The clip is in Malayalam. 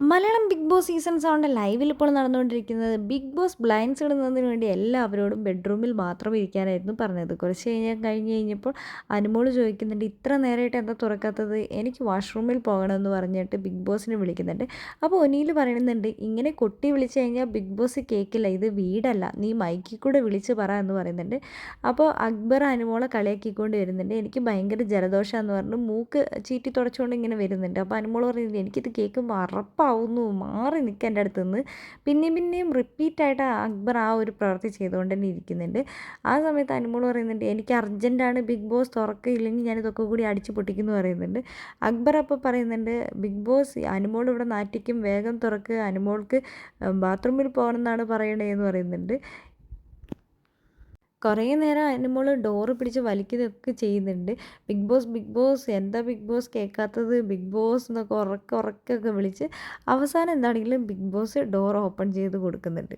മലയാളം ബിഗ് ബോസ് സീസൺ 7 ലൈവിൽ ഇപ്പോൾ നടന്നുകൊണ്ടിരിക്കുന്നത്. ബിഗ് ബോസ് ബ്ലൈൻഡ്സ് ഇടുന്നതിന് വേണ്ടി എല്ലാവരോടും ബെഡ്റൂമിൽ മാത്രം ഇരിക്കാനായിരുന്നു പറഞ്ഞത്. കുറച്ച് കഴിഞ്ഞപ്പോൾ അനുമോൾ ചോദിക്കുന്നുണ്ട്, ഇത്ര നേരമായിട്ട് എന്താ തുറക്കാത്തത്, എനിക്ക് വാഷ്റൂമിൽ പോകണമെന്ന് പറഞ്ഞിട്ട് ബിഗ് ബോസിനെ വിളിക്കുന്നുണ്ട്. അപ്പോൾ ഒനിയിൽ പറയുന്നുണ്ട്, ഇങ്ങനെ കൊട്ടി വിളിച്ചു കഴിഞ്ഞാൽ ബിഗ് ബോസ് കേൾക്കില്ല, ഇത് വീടല്ല, നീ മൈക്കിൽ കൂടെ വിളിച്ച് പറ എന്ന് പറയുന്നുണ്ട്. അപ്പോൾ അക്ബർ അനുമോളെ കളിയാക്കിക്കൊണ്ട് വരുന്നുണ്ട്. എനിക്ക് ഭയങ്കര ജലദോഷമാണെന്ന് പറഞ്ഞു മൂക്ക് ചീറ്റി തുടച്ചുകൊണ്ട് ഇങ്ങനെ വരുന്നുണ്ട്. അപ്പോൾ അനുമോൾ പറയുന്നുണ്ട്, എനിക്കിത് കേൾക്കുമ്പോൾ അറപ്പാവുന്നു, മാറി നിൽക്കുക എൻ്റെ അടുത്ത് നിന്ന്. പിന്നെയും റിപ്പീറ്റായിട്ട് അക്ബർ ആ ഒരു പ്രവൃത്തി ചെയ്തുകൊണ്ട് തന്നെ ഇരിക്കുന്നുണ്ട്. ആ സമയത്ത് അനുമോൾ പറയുന്നുണ്ട്, എനിക്ക് അർജൻറ്റാണ്, ബിഗ് ബോസ് തുറക്കില്ലെങ്കിൽ ഞാനിതൊക്കെ കൂടി അടിച്ച് പൊട്ടിക്കുമെന്ന് പറയുന്നുണ്ട്. അക്ബർ അപ്പോൾ പറയുന്നുണ്ട്, ബിഗ് ബോസ് അനുമോൾ ഇവിടെ നാറ്റിക്കും, വേഗം തുറക്ക്, അനുമോൾക്ക് ബാത്റൂമിൽ പോകണമെന്നാണ് പറയണേന്ന് പറയുന്നുണ്ട്. കുറേ നേരം അനുമോൾ ഡോറ് പിടിച്ച് വലിക്കുകയൊക്കെ ചെയ്യുന്നുണ്ട്. ബിഗ് ബോസ് എന്താ ബിഗ് ബോസ് കേൾക്കാത്തത്, ബിഗ് ബോസ് എന്നൊക്കെ ഉറക്കെ വിളിച്ച് അവസാനം എന്താണെങ്കിലും ബിഗ് ബോസ് ഡോർ ഓപ്പൺ ചെയ്ത് കൊടുക്കുന്നുണ്ട്.